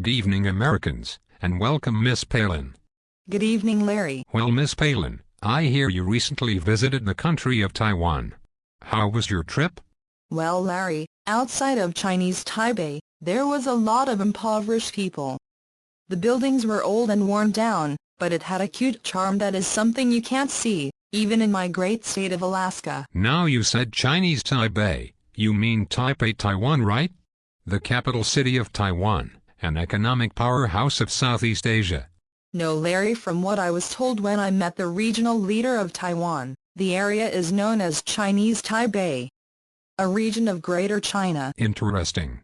Good evening, Americans, and welcome Miss Palin. Good evening, Larry. Well, Miss Palin, I hear you recently visited the country of Taiwan. How was your trip? Well, Larry, outside of Chinese Taipei, there was a lot of impoverished people. The buildings were old and worn down, but it had a cute charm that is something you can't see, even in my great state of Alaska. Now you said Chinese Taipei, you mean Taipei, Taiwan, right? The capital city of Taiwan, an economic powerhouse of Southeast Asia. No, Larry, from what I was told when I met the regional leader of Taiwan, the area is known as Chinese Taipei, a region of Greater China. Interesting.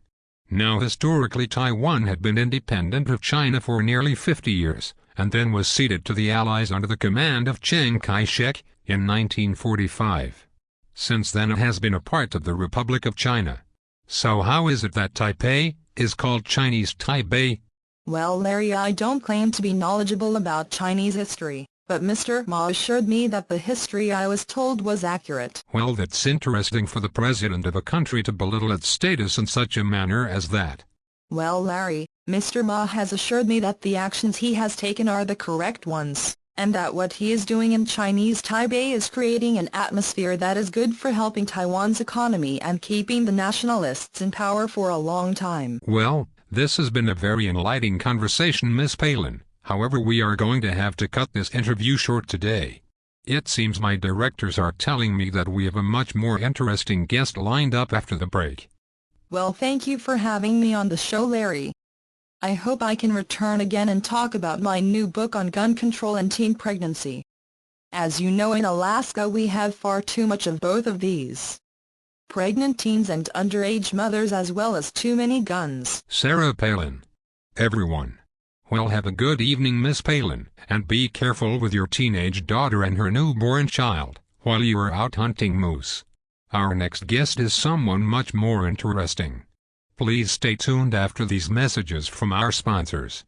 Now historically Taiwan had been independent of China for nearly 50 years, and then was ceded to the Allies under the command of Chiang Kai-shek in 1945. Since then it has been a part of the Republic of China. So how is it that Taipei is called Chinese Taipei? Well, Larry, I don't claim to be knowledgeable about Chinese history, but Mr. Ma assured me that the history I was told was accurate. Well, that's interesting for the president of a country to belittle its status in such a manner as that. Well, Larry, Mr. Ma has assured me that the actions he has taken are the correct ones, and that what he is doing in Chinese Taipei is creating an atmosphere that is good for helping Taiwan's economy and keeping the nationalists in power for a long time. Well, this has been a very enlightening conversation, Miss Palin. However, we are going to have to cut this interview short today. It seems my directors are telling me that we have a much more interesting guest lined up after the break. Well, thank you for having me on the show, Larry. I hope I can return again and talk about my new book on gun control and teen pregnancy. As you know, in Alaska we have far too much of both of these. Pregnant teens and underage mothers, as well as too many guns. Sarah Palin. Everyone. Well, have a good evening, Miss Palin, and be careful with your teenage daughter and her newborn child while you are out hunting moose. Our next guest is someone much more interesting. Please stay tuned after these messages from our sponsors.